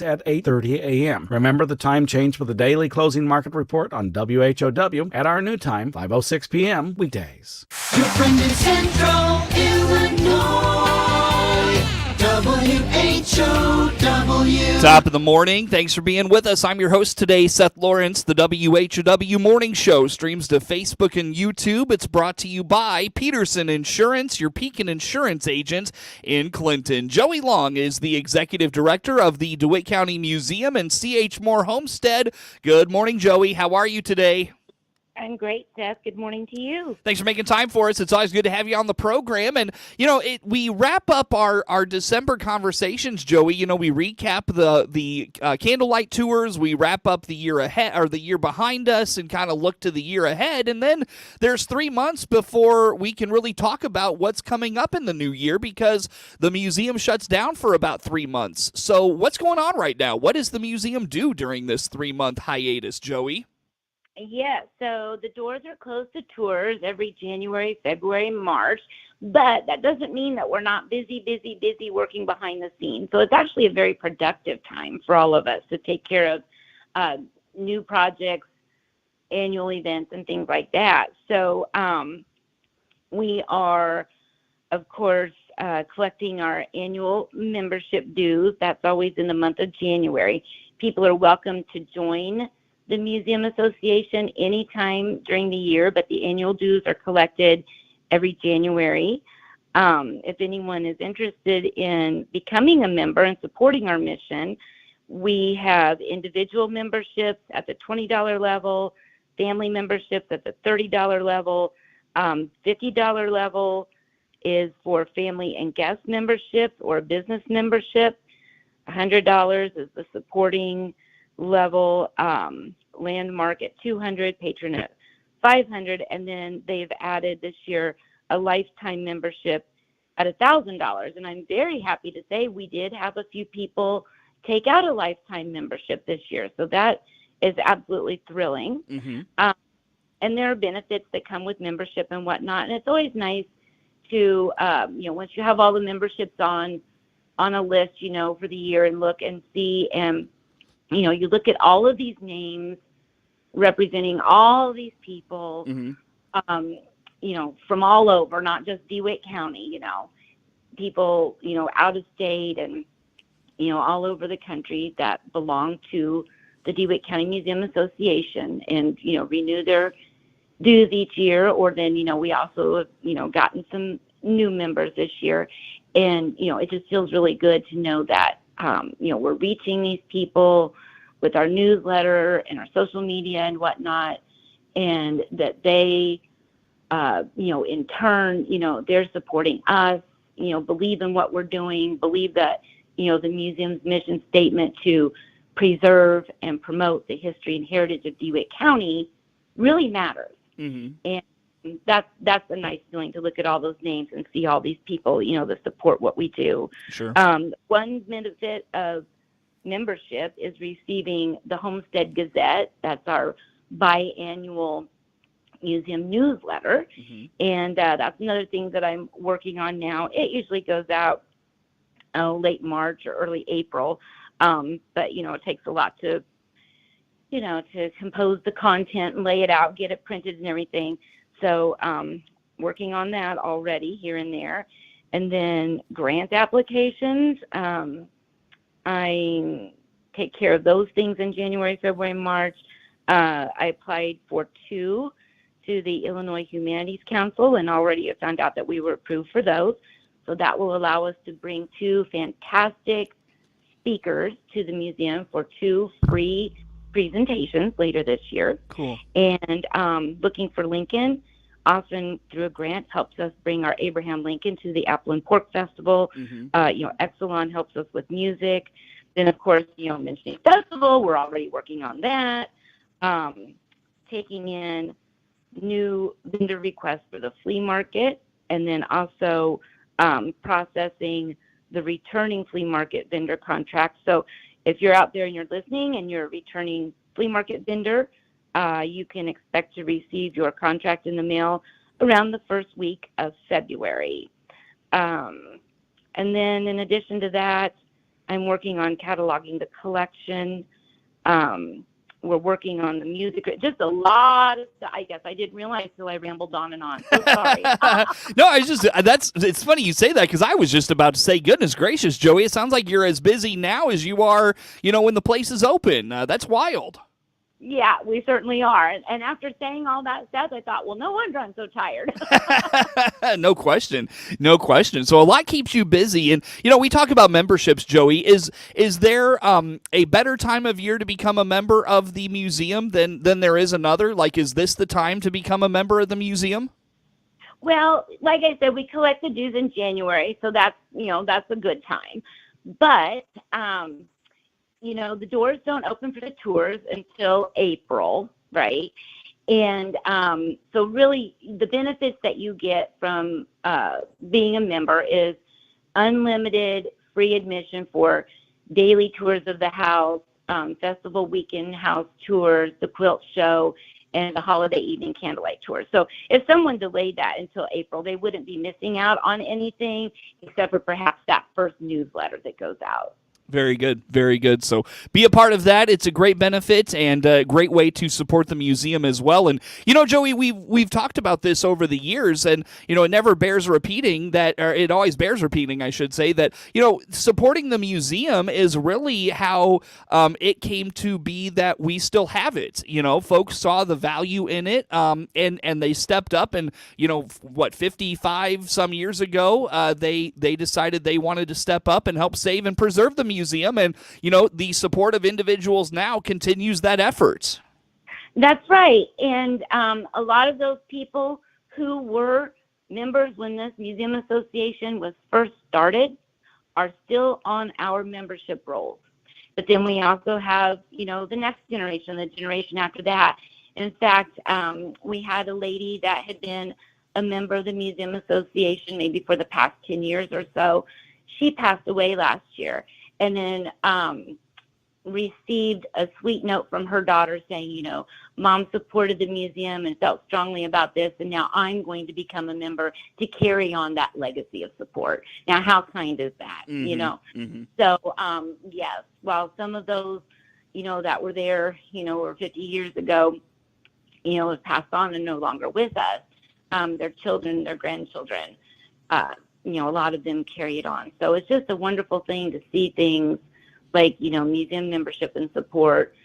at 8:30 a.m. Remember the time change for the daily closing market report on WHOW at our new time, 5:06 p.m. weekdays. Your friend in Central Illinois, WHOW. Top of the morning. Thanks for being with us. I'm your host today, Seth Lawrence. The WHOW Morning Show streams to Facebook and YouTube. It's brought to you by Peterson Insurance, your Pekin Insurance agent in Clinton. Joey Long is the executive director of the DeWitt County Museum and C.H. Moore Homestead. Good morning, Joey. How are you today? I'm great, Seth. Good morning to you. Thanks for making time for us. It's always good to have you on the program. And, we wrap up our December conversations, Joey. We recap the candlelight tours. We wrap up the year ahead or the year behind us and kind of look to the year ahead. And then there's 3 months before we can really talk about what's coming up in the new year because the museum shuts down for about 3 months. So what's going on right now? What does the museum do during this 3-month hiatus, Joey? Yeah, so the doors are closed to tours every January, February, March, but that doesn't mean that we're not busy working behind the scenes. So it's actually a very productive time for all of us to take care of new projects, annual events, and things like that. So we are, of course, collecting our annual membership dues. That's always in the month of January. People are welcome to join the Museum Association anytime during the year, but the annual dues are collected every January. If anyone is interested in becoming a member and supporting our mission, we have individual memberships at the $20 level, family memberships at the $30 level, $50 level is for family and guest memberships or business membership. $100 is the supporting level, landmark at $200, patron at $500, and then they've added this year a lifetime membership at $1,000. And I'm very happy to say we did have a few people take out a lifetime membership this year, so that is absolutely thrilling. Mm-hmm. And there are benefits that come with membership and whatnot, and it's always nice to, once you have all the memberships on a list, for the year and look and see and you look at all of these names representing all these people, mm-hmm. From all over, not just DeWitt County, people, out of state and, all over the country that belong to the DeWitt County Museum Association and, renew their dues each year. Or then, we also have, gotten some new members this year. And, it just feels really good to know that, we're reaching these people with our newsletter and our social media and whatnot, and that they, in turn, they're supporting us, believe in what we're doing, believe that, the museum's mission statement to preserve and promote the history and heritage of DeWitt County really matters. Mm-hmm. And that's a nice feeling to look at all those names and see all these people, that support what we do. Sure. One benefit of membership is receiving the Homestead Gazette. That's our biannual museum newsletter. Mm-hmm. And that's another thing that I'm working on now. It usually goes out late March or early April. But, it takes a lot to compose the content and lay it out, get it printed and everything. So working on that already here and there. And then grant applications. I take care of those things in January, February, March. I applied for 2 to the Illinois Humanities Council and already have found out that we were approved for those. So that will allow us to bring 2 fantastic speakers to the museum for 2 free presentations later this year. Cool. And Looking for Lincoln, often through a grant, helps us bring our Abraham Lincoln to the Apple and Pork Festival. Mm-hmm. Exelon helps us with music. Then, of course, mentioning festival, we're already working on that. Taking in new vendor requests for the flea market, and then also processing the returning flea market vendor contracts. So if you're out there and you're listening and you're a returning flea market vendor, you can expect to receive your contract in the mail around the first week of February. And then in addition to that, I'm working on cataloging the collection. We're working on the music, just a lot of stuff. I guess I didn't realize till I rambled on and on. So sorry. No, it's funny you say that, because I was just about to say, goodness gracious, Joey, it sounds like you're as busy now as you are, when the place is open. That's wild. Yeah, we certainly are. And after saying all that stuff, I thought, well, no wonder I'm so tired. No question. No question. So a lot keeps you busy. And, we talk about memberships, Joey. Is there a better time of year to become a member of the museum than there is another? Like, is this the time to become a member of the museum? Well, like I said, we collect the dues in January, so that's a good time. But, the doors don't open for the tours until April, right? And so really the benefits that you get from being a member is unlimited free admission for daily tours of the house, festival weekend house tours, the quilt show, and the holiday evening candlelight tours. So if someone delayed that until April, they wouldn't be missing out on anything except for perhaps that first newsletter that goes out. Very good. Very good. So be a part of that. It's a great benefit and a great way to support the museum as well. And, Joey, we've talked about this over the years, and, it never bears repeating or it always bears repeating, I should say, that, supporting the museum is really how it came to be that we still have it. Folks saw the value in it, and they stepped up, and, 55 some years ago, they decided they wanted to step up and help save and preserve the museum, and the support of individuals now continues that effort. That's right. And a lot of those people who were members when this museum association was first started are still on our membership rolls. But then we also have the next generation, the generation after that. In fact, we had a lady that had been a member of the museum association maybe for the past 10 years or so. She passed away last year, and then received a sweet note from her daughter saying, Mom supported the museum and felt strongly about this, and now I'm going to become a member to carry on that legacy of support. Now, how kind is that? Mm-hmm. So, yes, while some of those, that were there, or 50 years ago, have passed on and no longer with us, their children, their grandchildren, a lot of them carry it on. So it's just a wonderful thing to see things like, museum membership and support,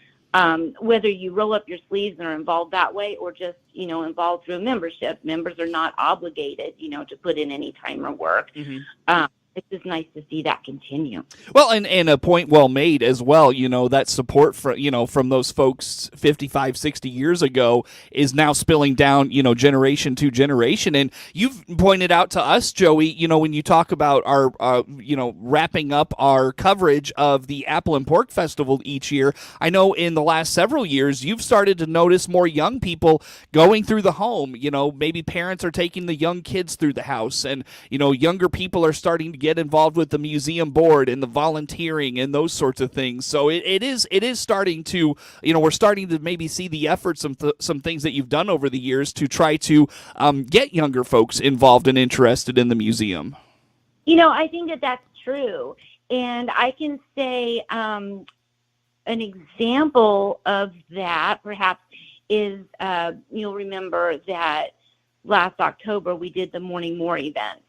whether you roll up your sleeves and are involved that way or just, involved through a membership. Members are not obligated, to put in any time or work. Mm-hmm. It's just nice to see that continue. Well, and a point well made as well, that support from those folks 55, 60 years ago is now spilling down, generation to generation. And you've pointed out to us, Joey, when you talk about our, wrapping up our coverage of the Apple and Pork Festival each year, I know in the last several years, you've started to notice more young people going through the home. Maybe parents are taking the young kids through the house, and, younger people are starting to get involved with the museum board and the volunteering and those sorts of things. So it is starting to, we're starting to maybe see the efforts of some things that you've done over the years to try to get younger folks involved and interested in the museum. I think that that's true. And I can say an example of that perhaps is, you'll remember that last October we did the Morning More event.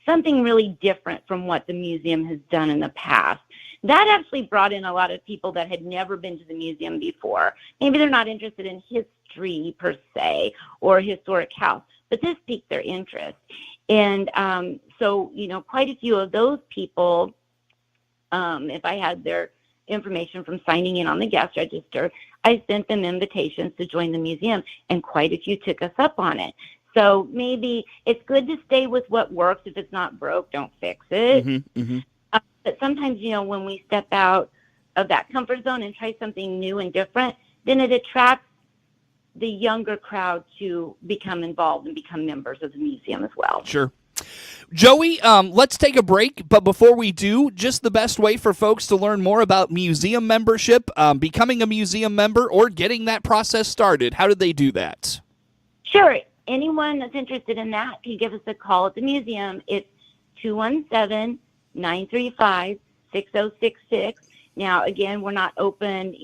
Something really different from what the museum has done in the past. That actually brought in a lot of people that had never been to the museum before. Maybe they're not interested in history per se or a historic house, but this piqued their interest. And so, quite a few of those people, if I had their information from signing in on the guest register, I sent them invitations to join the museum, and quite a few took us up on it. So maybe it's good to stay with what works. If it's not broke, don't fix it. Mm-hmm, mm-hmm. But sometimes, when we step out of that comfort zone and try something new and different, then it attracts the younger crowd to become involved and become members of the museum as well. Sure. Joey, let's take a break. But before we do, just the best way for folks to learn more about museum membership, becoming a museum member, or getting that process started, how do they do that? Sure. Anyone that's interested in that can give us a call at the museum. It's 217-935-7600. 6066. Now, again, we're not open,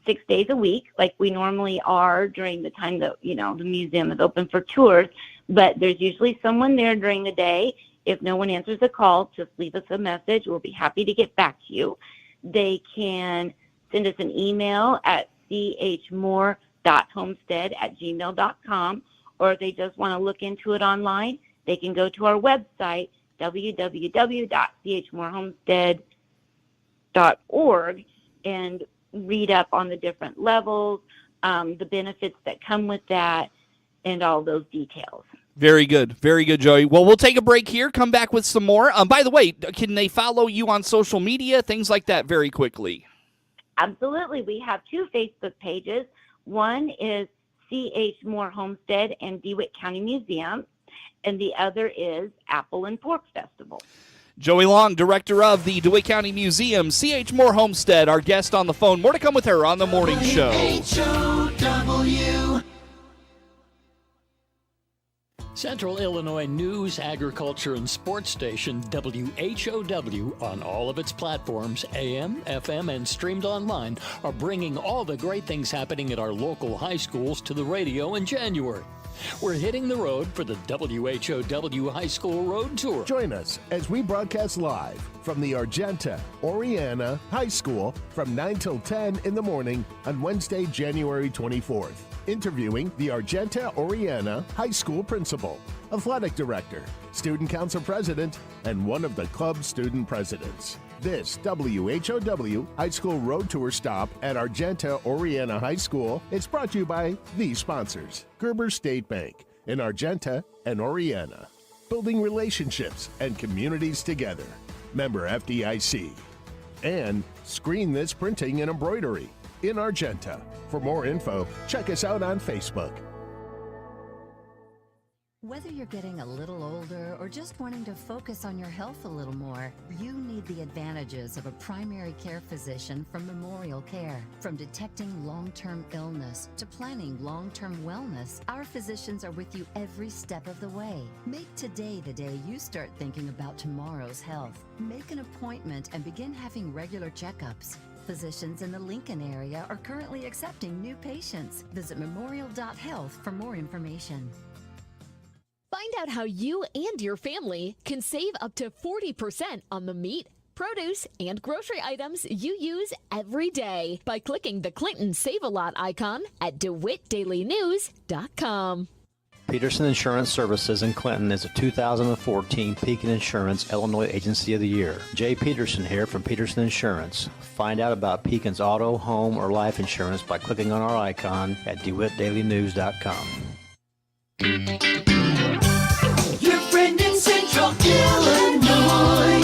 6 days a week like we normally are during the time that, the museum is open for tours, but there's usually someone there during the day. If no one answers the call, just leave us a message. We'll be happy to get back to you. They can send us an email at chmore.homestead@gmail.com, or if they just want to look into it online, they can go to our website, www.chmorehomestead.org, and read up on the different levels, the benefits that come with that, and all those details. Very good, Joey. Well, we'll take a break here, come back with some more. By the way, can they follow you on social media, things like that, very quickly? Absolutely. We have 2 Facebook pages. One is C.H. Moore Homestead and DeWitt County Museum, and the other is Apple and Pork Festival. Joey Long, director of the DeWitt County Museum, C.H. Moore Homestead, our guest on the phone. More to come with her on the morning show. WHOW. Central Illinois News, Agriculture, and Sports Station, WHOW, on all of its platforms, AM, FM, and streamed online, are bringing all the great things happening at our local high schools to the radio in January. We're hitting the road for the WHOW High School Road Tour. Join us as we broadcast live from the Argenta Oriana High School from 9 till 10 in the morning on Wednesday, January 24th. Interviewing the Argenta Oriana High School principal, athletic director, student council president, and one of the club's student presidents. This WHOW High School Road Tour stop at Argenta Oriana High School is brought to you by these sponsors: Gerber State Bank in Argenta and Oriana, building relationships and communities together. Member FDIC. And Screen This Printing and Embroidery in Argenta. For more info, check us out on Facebook. Whether you're getting a little older or just wanting to focus on your health a little more, you need the advantages of a primary care physician from Memorial Care. From detecting long-term illness to planning long-term wellness, our physicians are with you every step of the way. Make today the day you start thinking about tomorrow's health. Make an appointment and begin having regular checkups. Physicians in the Lincoln area are currently accepting new patients. Visit memorial.health for more information. Find out how you and your family can save up to 40% on the meat, produce, and grocery items you use every day by clicking the Clinton Save-A-Lot icon at DeWittDailyNews.com. Peterson Insurance Services in Clinton is a 2014 Pekin Insurance Illinois Agency of the Year. Jay Peterson here from Peterson Insurance. Find out about Pekin's auto, home, or life insurance by clicking on our icon at DeWittDailyNews.com. Your friend in Central Illinois,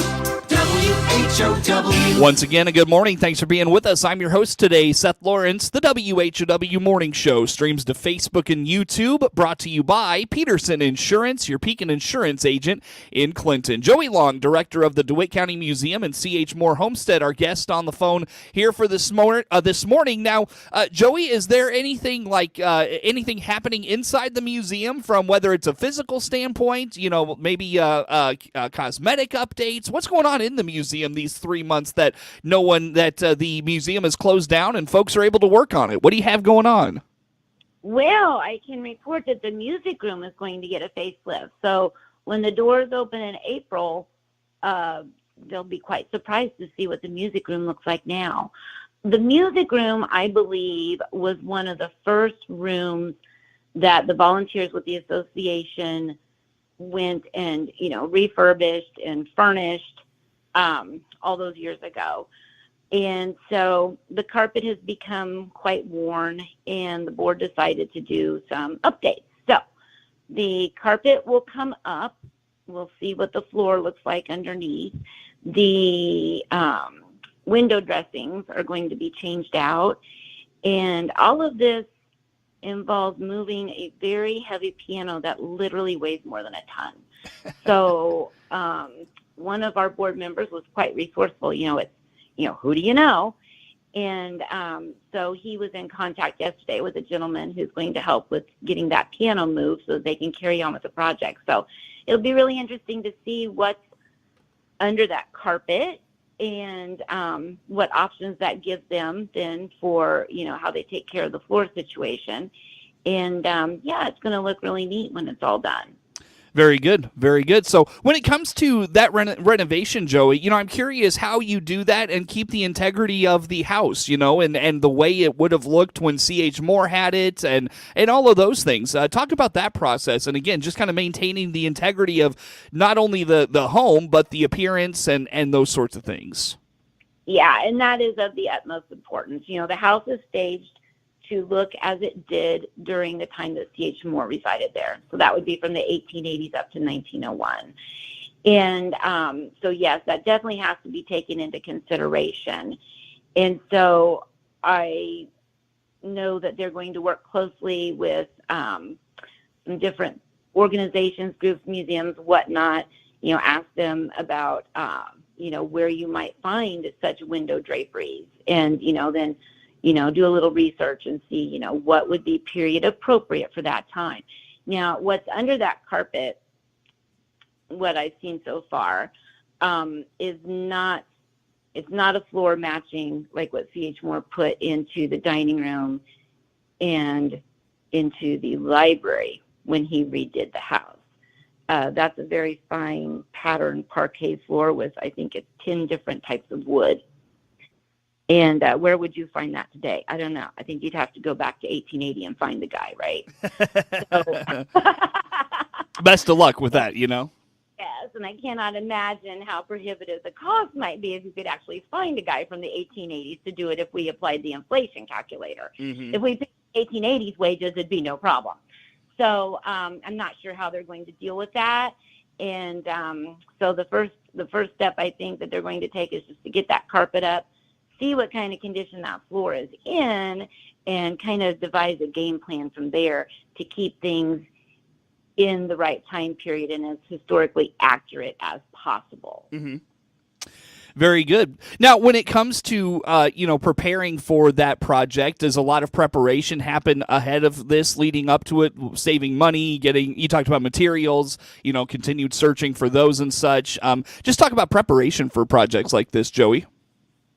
WHOW. Once again, a good morning. Thanks for being with us. I'm your host today, Seth Lawrence. The WHOW Morning Show streams to Facebook and YouTube, brought to you by Peterson Insurance, your Pekin Insurance agent in Clinton. Joey Long, director of the DeWitt County Museum, and C.H. Moore Homestead, our guest on the phone here for this morning. Now, Joey, is there anything anything happening inside the museum, from whether it's a physical standpoint, maybe cosmetic updates? What's going on in the museum these 3 months that the museum is closed down and folks are able to work on it? What do you have going on? Well, I can report that the music room is going to get a facelift. So when the doors open in April, they'll be quite surprised to see what the music room looks like now. The music room, I believe, was one of the first rooms that the volunteers with the association went and, refurbished and furnished all those years ago. And so the carpet has become quite worn, and the board decided to do some updates. So the carpet will come up. We'll see what the floor looks like underneath. The window dressings are going to be changed out. And all of this involves moving a very heavy piano that literally weighs more than a ton. So one of our board members was quite resourceful. It's, who do you know? And so he was in contact yesterday with a gentleman who's going to help with getting that piano moved so that they can carry on with the project. So it'll be really interesting to see what's under that carpet. and what options that gives them then for, how they take care of the floor situation. And it's going to look really neat when it's all done. Very good. Very good. So when it comes to that renovation, Joey, I'm curious how you do that and keep the integrity of the house, and the way it would have looked when C.H. Moore had it and all of those things. Talk about that process. And again, just kind of maintaining the integrity of not only the home, but the appearance and those sorts of things. Yeah, and that is of the utmost importance. The house is staged to look as it did during the time that C.H. Moore resided there. So that would be from the 1880s up to 1901. And so, yes, that definitely has to be taken into consideration. And so I know that they're going to work closely with some different organizations, groups, museums, whatnot, ask them about, where you might find such window draperies. And, then do a little research and see, what would be period appropriate for that time. Now, what's under that carpet, what I've seen so far, it's not a floor matching like what C.H. Moore put into the dining room and into the library when he redid the house. That's a very fine pattern parquet floor with, I think, it's 10 different types of wood. And where would you find that today? I don't know. I think you'd have to go back to 1880 and find the guy, right? Best of luck with that, Yes, and I cannot imagine how prohibitive the cost might be if you could actually find a guy from the 1880s to do it if we applied the inflation calculator. Mm-hmm. If we picked 1880s wages, it'd be no problem. So I'm not sure how they're going to deal with that. And so the first step I think that they're going to take is just to get that carpet up, see what kind of condition that floor is in, and kind of devise a game plan from there to keep things in the right time period and as historically accurate as possible. Mm-hmm. Very good. Now, when it comes to, preparing for that project, does a lot of preparation happen ahead of this, leading up to it, saving money, you talked about materials, continued searching for those and such. Just talk about preparation for projects like this, Joey.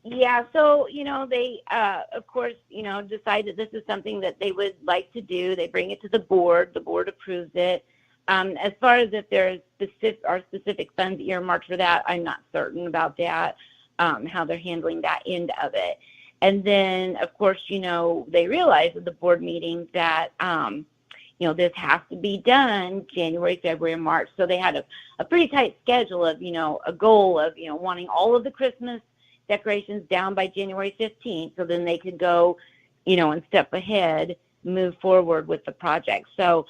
Yeah, so, they, of course, decide that this is something that they would like to do. They bring it to the board approves it. As far as if there's specific funds earmarked for that, I'm not certain about that, how they're handling that end of it. And then, of course, they realize at the board meeting that, this has to be done January, February, and March. So they had a pretty tight schedule of, a goal of, wanting all of the Christmas decorations down by January 15th, so then they could go, and step ahead, move forward with the project. So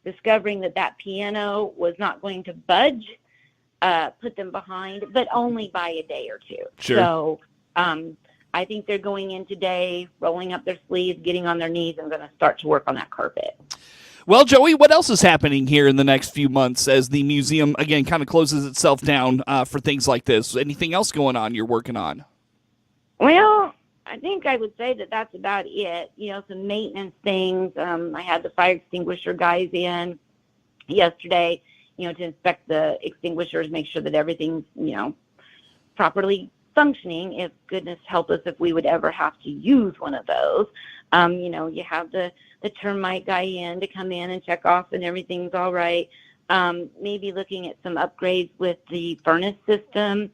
discovering that piano was not going to budge, put them behind, but only by a day or two. Sure. So I think they're going in today, rolling up their sleeves, getting on their knees, and going to start to work on that carpet. Well, Joey, what else is happening here in the next few months as the museum, again, kind of closes itself down for things like this? Anything else going on you're working on? Well, I think I would say that that's about it. Some maintenance things. I had the fire extinguisher guys in yesterday, to inspect the extinguishers, make sure that everything's, properly functioning. If goodness help us if we would ever have to use one of those. You have the termite guy in to come in and check off and everything's all right. Maybe looking at some upgrades with the furnace system.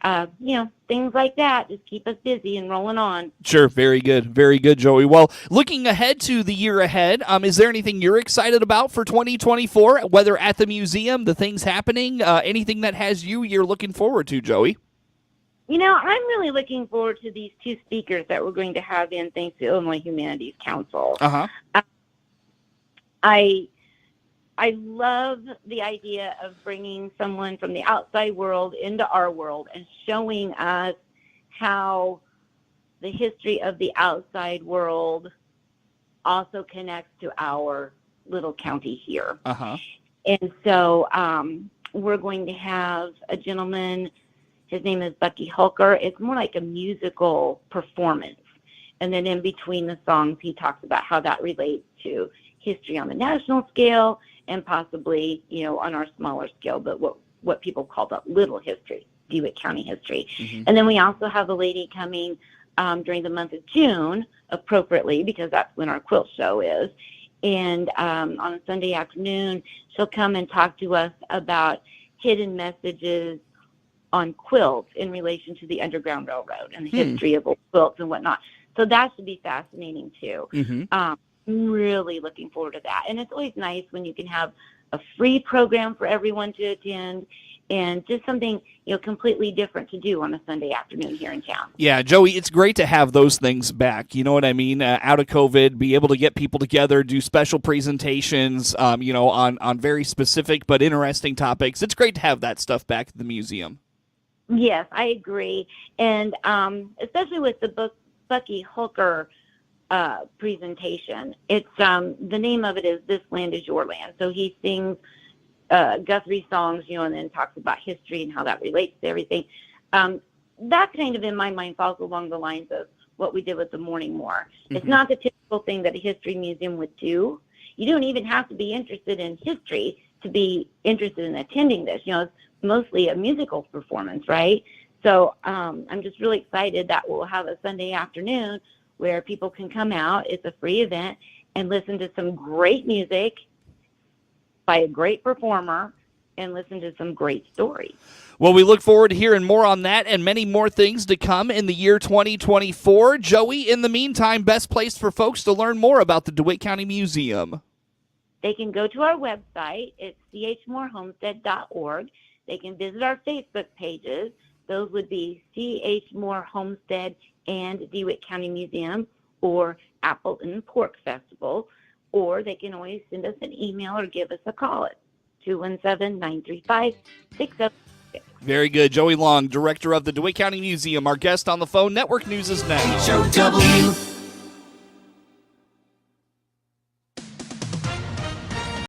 Things like that. Just keep us busy and rolling on. Sure. Very good. Very good, Joey. Well, looking ahead to the year ahead, is there anything you're excited about for 2024, whether at the museum, the things happening, anything that has you're looking forward to, Joey? I'm really looking forward to these two speakers that we're going to have in thanks to Illinois Humanities Council. Uh-huh. I love the idea of bringing someone from the outside world into our world and showing us how the history of the outside world also connects to our little county here. Uh-huh. And so we're going to have a gentleman, his name is Bucky Hulker. It's more like a musical performance. And then in between the songs, he talks about how that relates to history on the national scale and possibly, on our smaller scale, but what people call the little history. DeWitt County history. And then we also have a lady coming during the month of June, appropriately, because that's when our quilt show is. And on a Sunday afternoon, she'll come and talk to us about hidden messages on quilts in relation to the Underground Railroad and the history of old quilts and whatnot. So that should be fascinating too. I'm really looking forward to that. And it's always nice when you can have a free program for everyone to attend and just something, completely different to do on a Sunday afternoon here in town. Yeah, Joey, it's great to have those things back. You know what I mean? Out of COVID, be able to get people together, do special presentations, on very specific but interesting topics. It's great to have that stuff back at the museum. Yes, I agree. And especially with the Bucky Holker presentation, it's the name of it is This Land Is Your Land. So he sings Guthrie songs, and then talks about history and how that relates to everything. That kind of, in my mind, falls along the lines of what we did with the Morning More. It's not the typical thing that a history museum would do. You don't even have to be interested in history to be interested in attending this. It's mostly a musical performance, right? So I'm just really excited that we'll have a Sunday afternoon where people can come out. It's a free event and listen to some great music by a great performer and listen to some great stories. Well, we look forward to hearing more on that and many more things to come in the year 2024. Joey, in the meantime, best place for folks to learn more about the DeWitt County Museum. They can go to our website. It's chmorehomestead.org. They can visit our Facebook pages. Those would be C.H. Moore Homestead and DeWitt County Museum, or Apple and Pork Festival. Or they can always send us an email or give us a call at 217-935-6766. Very good. Joey Long, director of the DeWitt County Museum, our guest on the phone. Network News is now. WHOW.